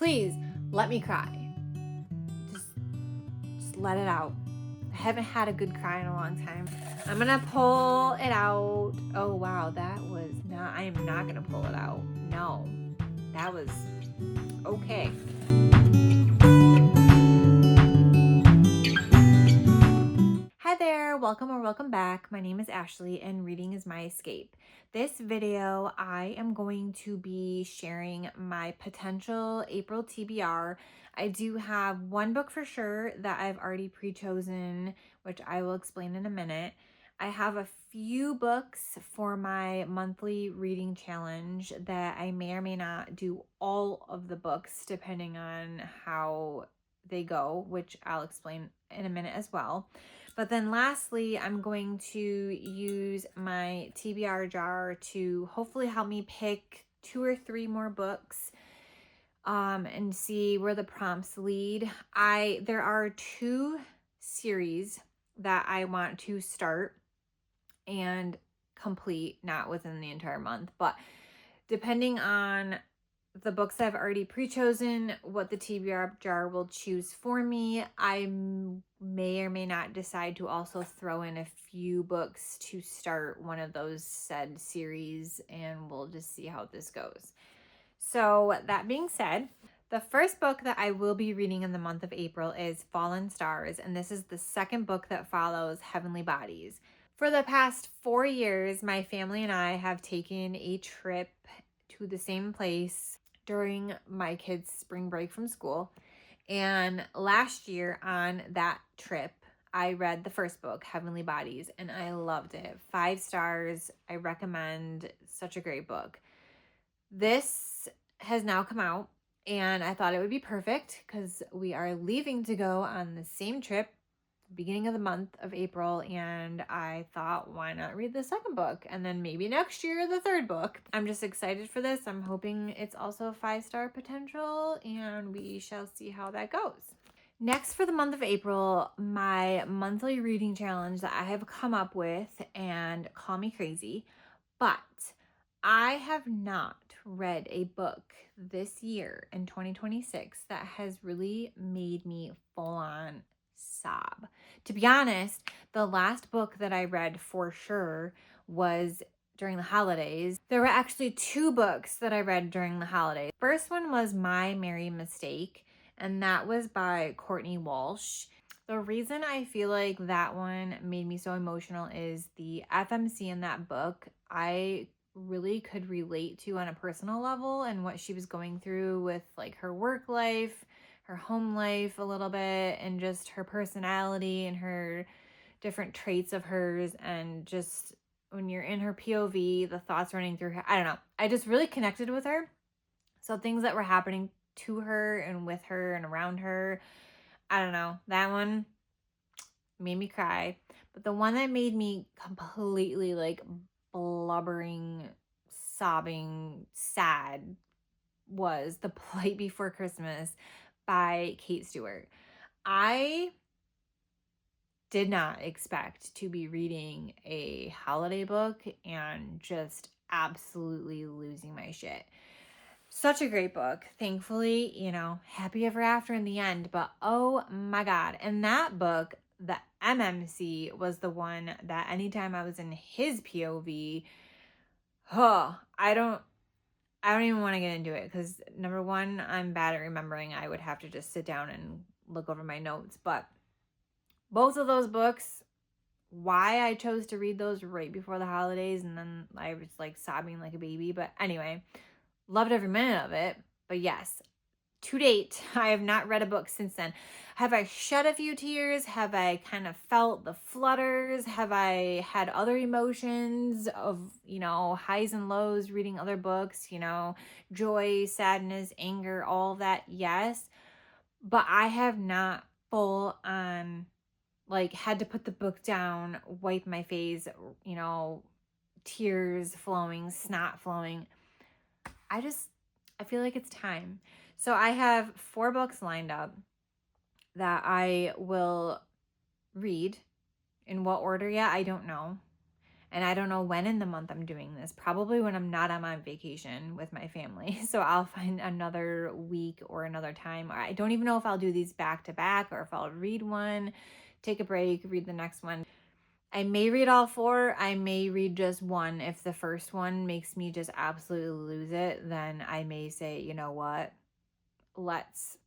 Please let me cry. Just let it out. I haven't had a good cry in a long time. I'm gonna pull it out. Oh wow, that was not, I am not gonna pull it out. No, that was okay. Hi there, welcome or welcome back. My name is Ashley and reading is my escape. This video, I am going to be sharing my potential April TBR. I do have one book for sure that I've already pre-chosen, which I will explain in a minute. I have a few books for my monthly reading challenge that I may or may not do all of the books depending on how they go, which I'll explain in a minute as well. But then lastly, I'm going to use my TBR jar to hopefully help me pick 2 or 3 more books and see where the prompts lead. There are 2 series that I want to start and complete, not within the entire month, but depending on the books I've already pre-chosen, what the TBR jar will choose for me, I may or may not decide to also throw in a few books to start one of those said series, and we'll just see how this goes. So that being said, the first book that I will be reading in the month of April is Fallen Stars, and this is the second book that follows Heavenly Bodies. For the past 4 years, my family and I have taken a trip to the same place during my kids' spring break from school. And last year on that trip, I read the first book, Heavenly Bodies, and I loved it. 5 stars. I recommend. Such a great book. This has now come out, and I thought it would be perfect because we are leaving to go on the same trip beginning of the month of April, and I thought, why not read the second book and then maybe next year the third book. I'm just excited for this. I'm hoping it's also 5-star potential, and we shall see how that goes. Next, for the month of April, my monthly reading challenge that I have come up with, and call me crazy, but I have not read a book this year in 2026 that has really made me full on sob. To be honest, the last book that I read for sure was during the holidays. There were actually 2 books that I read during the holidays. First one was My Merry Mistake, and that was by Courtney Walsh. The reason I feel like that one made me so emotional is the FMC in that book I really could relate to on a personal level, and what she was going through with like her work life, her home life a little bit, and just her personality and her different traits of hers, and just when you're in her POV, the thoughts running through her. I don't know. I just really connected with her. So things that were happening to her and with her and around her, I don't know. That one made me cry. But the one that made me completely like blubbering, sobbing, sad was The Polite Before Christmas by Kate Stewart. I did not expect to be reading a holiday book and just absolutely losing my shit. Such a great book. Thankfully, happy ever after in the end, but oh my God. And that book, the MMC, was the one that anytime I was in his POV, I don't even want to get into it because number one, I'm bad at remembering. I would have to just sit down and look over my notes. But both of those books, why I chose to read those right before the holidays, and then I was like sobbing like a baby. But anyway, loved every minute of it. But yes, to date, I have not read a book since then. Have I shed a few tears? Have I kind of felt the flutters? Have I had other emotions of, highs and lows reading other books, joy, sadness, anger, all of that? Yes. But I have not full on had to put the book down, wipe my face, tears flowing, snot flowing. I feel like it's time. So I have 4 books lined up that I will read. In what order yet, I don't know. And I don't know when in the month I'm doing this, probably when I'm not on my vacation with my family. So I'll find another week or another time. Or I don't even know if I'll do these back to back or if I'll read one, take a break, read the next one. I may read all 4. I may read just one. If the first one makes me just absolutely lose it, then I may say, you know what, let's.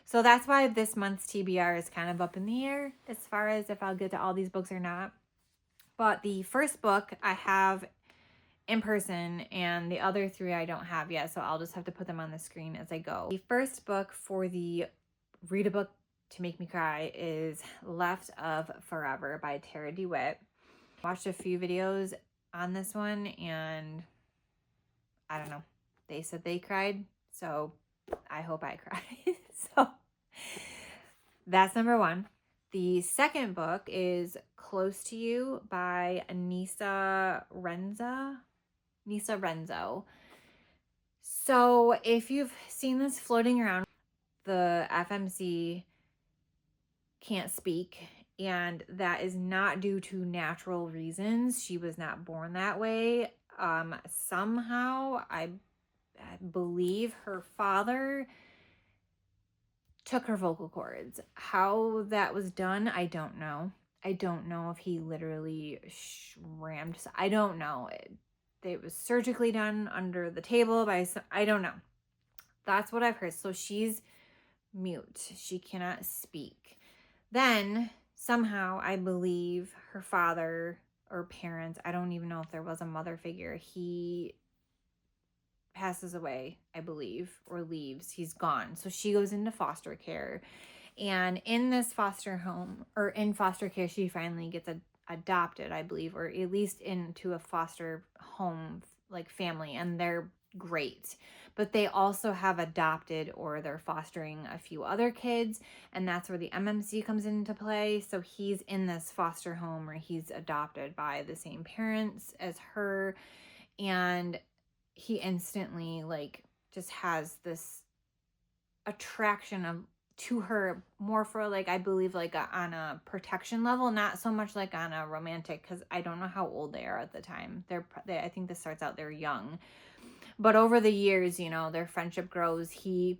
So that's why this month's TBR is kind of up in the air as far as if I'll get to all these books or not. But the first book I have in person and the other 3 I don't have yet, so I'll just have to put them on the screen as I go. The first book for the Read a Book to Make Me Cry is Left of Forever by Tara DeWitt. Watched a few videos on this one and I don't know. They said they cried, so I hope I cry. So that's number 1. The second book is Close to You by Nisa Renzo. So if you've seen this floating around, the FMC can't speak, and that is not due to natural reasons. She was not born that way. Somehow, I believe her father took her vocal cords. How that was done, I don't know. I don't know if he literally rammed. I don't know. It was surgically done under the table by some, I don't know. That's what I've heard. So she's mute. She cannot speak. Then somehow I believe her father or parents, I don't even know if there was a mother figure, he passes away, I believe, or leaves. He's gone. So she goes into foster care. And in this foster home, or in foster care, she finally gets adopted, I believe, or at least into a foster home, like family, and they're great. But they also have adopted or they're fostering a few other kids, and that's where the MMC comes into play. So he's in this foster home where he's adopted by the same parents as her, and he instantly like just has this attraction of to her, more for like, I believe like on a protection level, not so much like on a romantic, because I don't know how old they are at the time. I think this starts out they're young, but over the years, you know, their friendship grows. He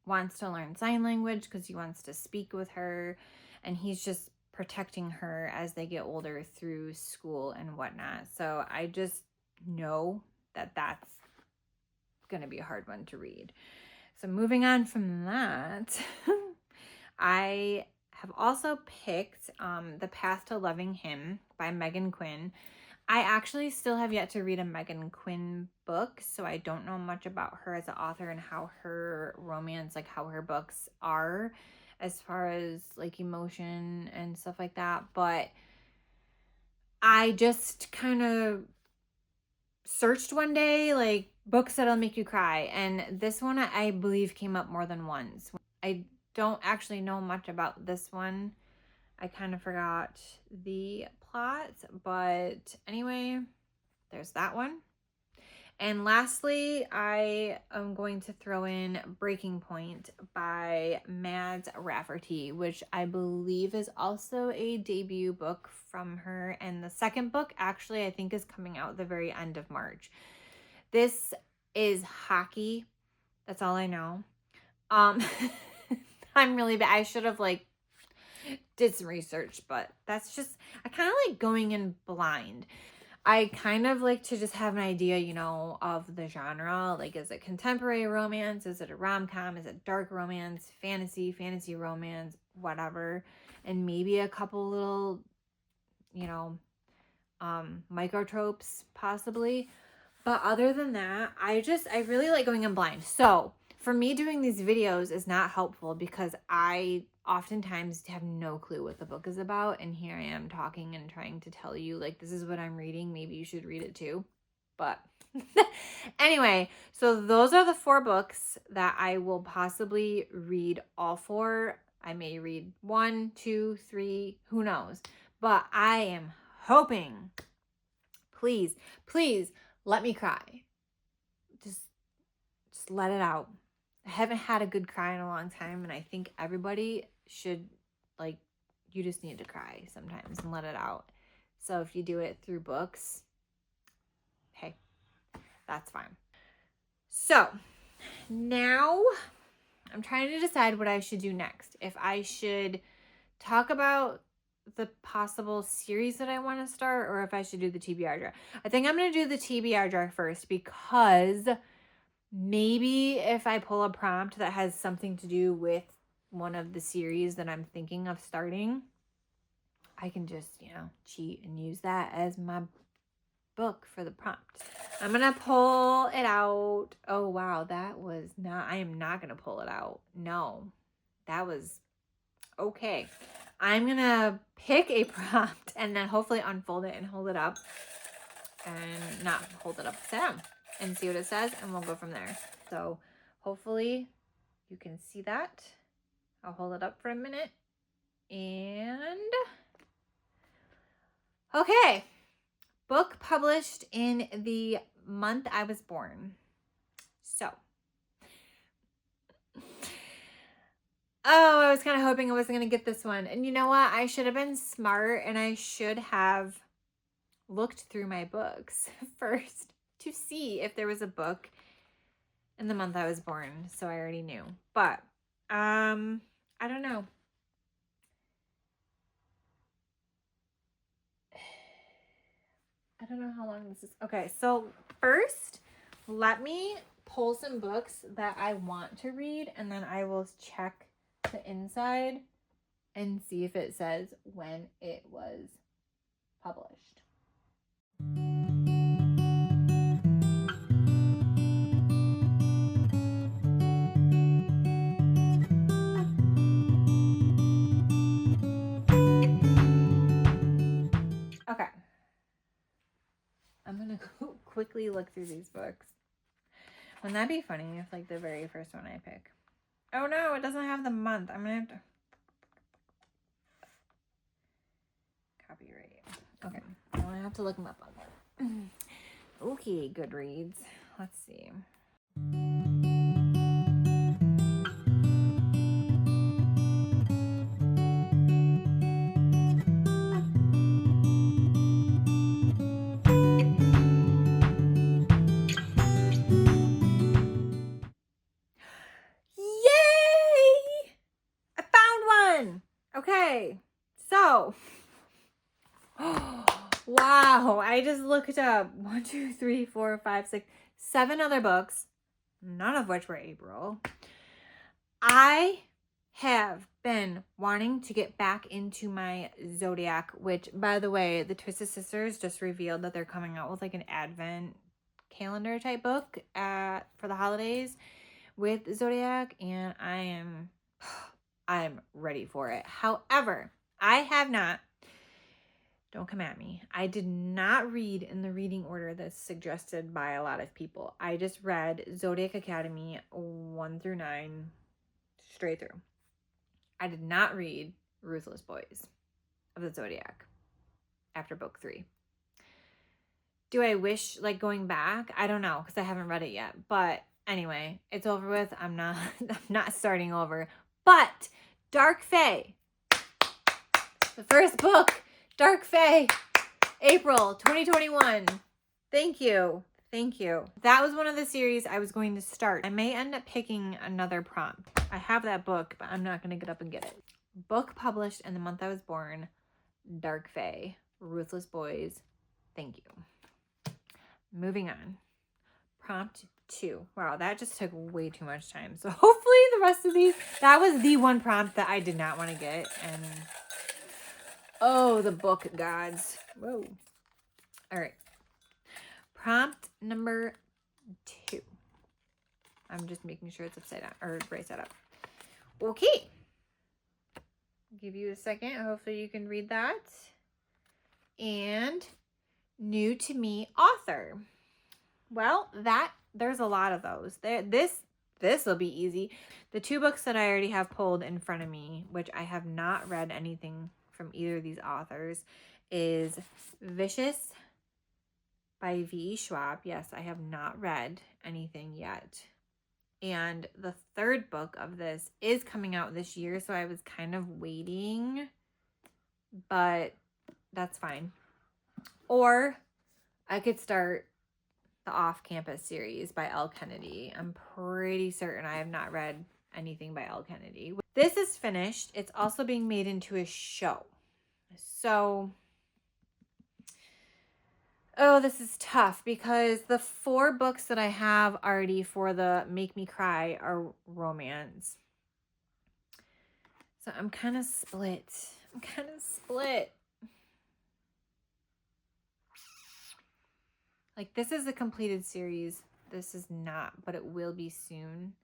wants to learn sign language because he wants to speak with her, and he's just protecting her as they get older through school and whatnot. So I just know that that's going to be a hard one to read. So moving on from that, I have also picked The Path to Loving Him by Megan Quinn. I actually still have yet to read a Megan Quinn book, so I don't know much about her as an author and how her romance, like how her books are as far as like emotion and stuff like that. But I just kind of searched one day, like books that'll make you cry. And this one, I believe, came up more than once. I don't actually know much about this one. I kind of forgot the plot, but anyway, there's that one. And lastly, I am going to throw in Breaking Point by Mads Rafferty, which I believe is also a debut book from her. And the second book, actually, I think is coming out the very end of March. This is hockey. That's all I know. I'm really bad. I should have like did some research, but that's just, I kind of like going in blind. I kind of like to just have an idea, you know, of the genre. Like, is it contemporary romance? Is it a rom-com? Is it dark romance, fantasy romance, whatever? And maybe a couple little, you know, microtropes possibly. But other than that, I really like going in blind. So for me, doing these videos is not helpful because I oftentimes have no clue what the book is about. And here I am talking and trying to tell you, like, this is what I'm reading. Maybe you should read it too. But anyway, so those are the 4 books that I will possibly read all 4. I may read 1, 2, 3, who knows. But I am hoping, please, please, let me cry. Just let it out. I haven't had a good cry in a long time, and I think everybody should, like, you just need to cry sometimes and let it out. So if you do it through books, hey, that's fine. So now I'm trying to decide what I should do next. If I should talk about the possible series that I want to start, or if I should do the TBR draft. I think I'm going to do the TBR draft first, because maybe if I pull a prompt that has something to do with one of the series that I'm thinking of starting, I can just, cheat and use that as my book for the prompt. I'm going to pull it out. Oh, wow. I am not going to pull it out. No, that was okay. I'm going to pick a prompt and then hopefully unfold it and hold it up, and not hold it upside down, and see what it says, and we'll go from there. So hopefully you can see that. I'll hold it up for a minute. And okay. Book published in the month I was born. So, I was kind of hoping I wasn't going to get this one. And you know what? I should have been smart, and I should have looked through my books first to see if there was a book in the month I was born. So I already knew. But, I don't know. I don't know how long this is. Okay, so first, let me pull some books that I want to read, and then I will check the inside and see if it says when it was published. Okay. I'm going to quickly look through these books. Wouldn't that be funny if, like, the very first one I pick? Oh, no, it doesn't have the month. I'm going to have to... Copyright. Okay. I'm going to have to look them up on there. Okay, Goodreads. Let's see. Yay! I found one! Okay, so... wow, I just looked up 1, 2, 3, 4, 5, 6, 7 other books, none of which were April. I have been wanting to get back into my Zodiac, which, by the way, the Twisted Sisters just revealed that they're coming out with like an advent calendar type book for the holidays with Zodiac, and I'm ready for it. However, I have not, don't come at me, I did not read in the reading order that's suggested by a lot of people. I just read Zodiac Academy 1 through 9 straight through. I did not read Ruthless Boys of the Zodiac after book 3. Do I wish, like, going back? I don't know, because I haven't read it yet. But anyway, it's over with. I'm not starting over. But Dark Fae, the first book, Dark Fae, April 2021. Thank you. Thank you. That was one of the series I was going to start. I may end up picking another prompt. I have that book, but I'm not going to get up and get it. Book published in the month I was born, Dark Fae, Ruthless Boys. Thank you. Moving on. Prompt 2. Wow, that just took way too much time. So hopefully the rest of these, that was the one prompt that I did not want to get. And oh, the book gods. Whoa. All right. Prompt number 2. I'm just making sure it's upside down, or right side up. Okay. Give you a second. Hopefully you can read that. And new to me author. Well, there's a lot of those. This will be easy. The 2 books that I already have pulled in front of me, which I have not read anything from either of these authors, is Vicious by V.E. Schwab. Yes, I have not read anything yet. And the 3rd book of this is coming out this year, so I was kind of waiting, but that's fine. Or I could start the Off-Campus series by L. Kennedy. I'm pretty certain I have not read anything by L. Kennedy. This is finished. It's also being made into a show. So, oh, this is tough because the 4 books that I have already for the Make Me Cry are romance. So I'm kind of split. Like, this is a completed series. This is not, but it will be soon.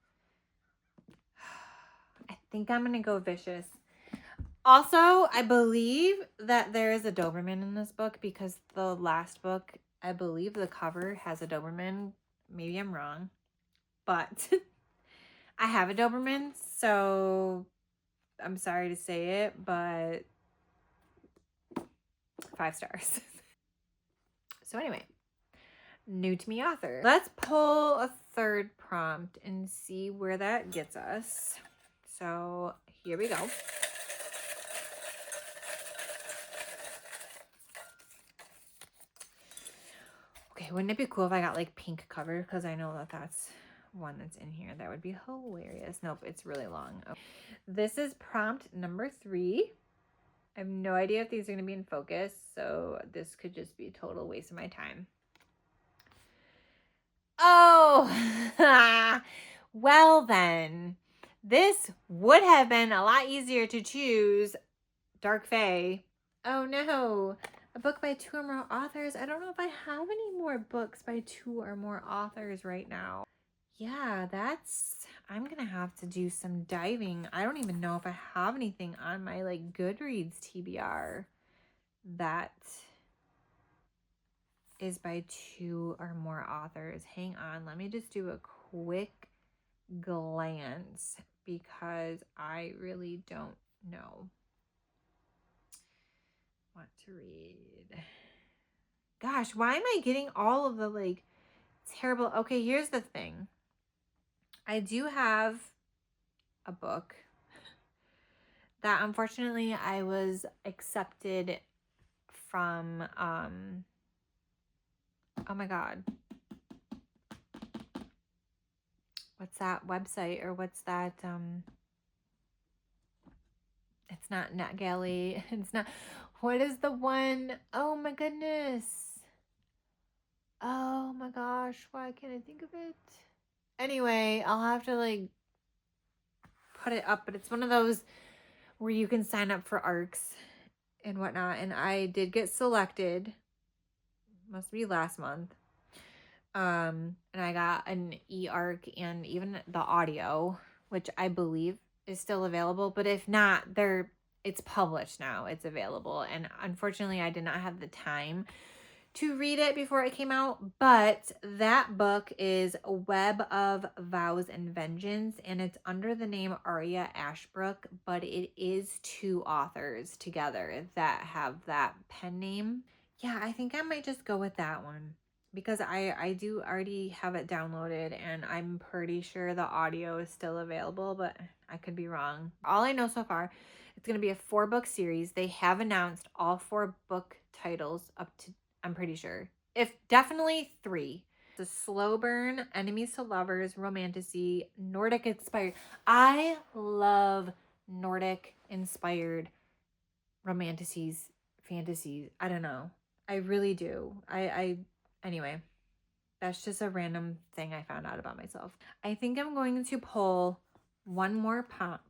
I think I'm going to go Vicious. Also, I believe that there is a Doberman in this book because the last book, I believe the cover has a Doberman. Maybe I'm wrong, but I have a Doberman, so I'm sorry to say it, but 5 stars. So anyway, new to me author. Let's pull a third prompt and see where that gets us. So here we go. Okay, wouldn't it be cool if I got like pink cover? Because I know that that's one that's in here. That would be hilarious. Nope, it's really long. Okay. This is prompt number 3. I have no idea if these are going to be in focus, so this could just be a total waste of my time. Oh, well then, this would have been a lot easier to choose. Dark Fae. Oh no, a book by 2 or more authors. I don't know if I have any more books by 2 or more authors right now. Yeah, I'm gonna have to do some diving. I don't even know if I have anything on my like Goodreads TBR that is by 2 or more authors. Hang on, let me just do a quick glance because I really don't know what to read. Gosh, why am I getting all of the like terrible? Okay, here's the thing. I do have a book that unfortunately I was accepted from oh my god, what's that website, or what's that it's not NetGalley, it's not, what is the one, oh my goodness, oh my gosh, why can't I think of it? Anyway, I'll have to like put it up, but it's one of those where you can sign up for ARCs and whatnot, and I did get selected, must be last month, and I got an e-ARC and even the audio, which I believe is still available, but if not, it's published now, it's available, and unfortunately I did not have the time to read it before it came out, but that book is A Web of Vows and Vengeance, and it's under the name Aria Ashbrook, but it is 2 authors together that have that pen name. Yeah, I think I might just go with that one because I do already have it downloaded, and I'm pretty sure the audio is still available, but I could be wrong. All I know so far, it's going to be a 4-book series. They have announced all 4 book titles up to, I'm pretty sure, if definitely 3. The slow burn, enemies to lovers, romantasy, Nordic inspired. I love Nordic inspired romantasies, fantasies. I don't know. I really do. Anyway, that's just a random thing I found out about myself. I think I'm going to pull one more prompt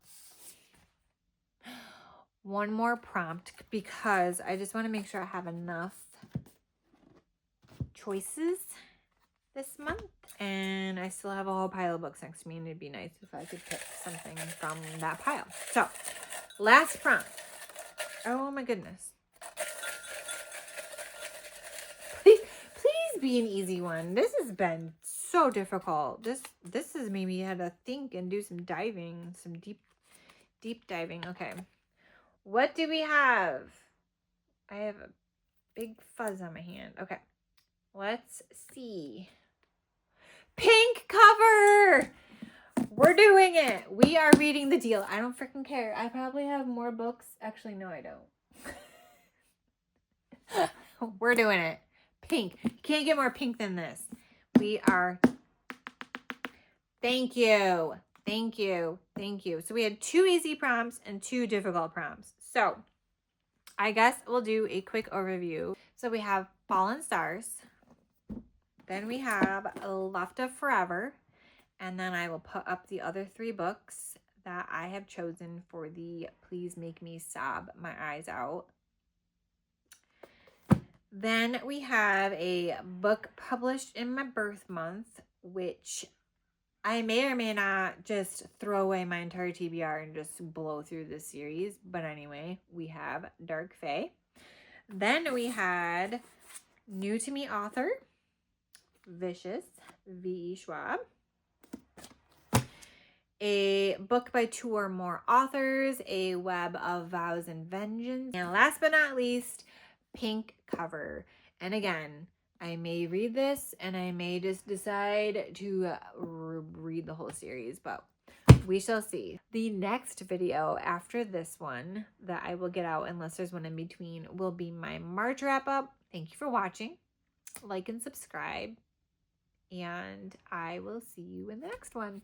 because I just want to make sure I have enough choices this month, and I still have a whole pile of books next to me, and it'd be nice if I could pick something from that pile. So, last prompt. Oh my goodness. Please be an easy one. This has been so difficult. This has made me had to think and do some diving, some deep diving. Okay. What do we have? I have a big fuzz on my hand. Okay. Let's see. Pink cover! We're doing it. We are reading the deal. I don't freaking care. I probably have more books. Actually, no, I don't. We're doing it. Pink. You can't get more pink than this. We are. Thank you. Thank you. Thank you. So we had 2 easy prompts and 2 difficult prompts. So I guess we'll do a quick overview. So we have Fallen Stars. Then we have Left of Forever. And then I will put up the other 3 books that I have chosen for the Please Make Me Sob My Eyes Out. Then we have a book published in my birth month, which I may or may not just throw away my entire TBR and just blow through this series. But anyway, we have Dark Fae. Then we had new to me author, Vicious, V.E. Schwab. A book by 2 or more authors, A Web of Vows and Vengeance. And last but not least, Pink Cover. And again, I may read this and I may just decide to read the whole series, but we shall see. The next video after this one that I will get out, unless there's one in between, will be my March wrap up. Thank you for watching. Like and subscribe, and I will see you in the next one.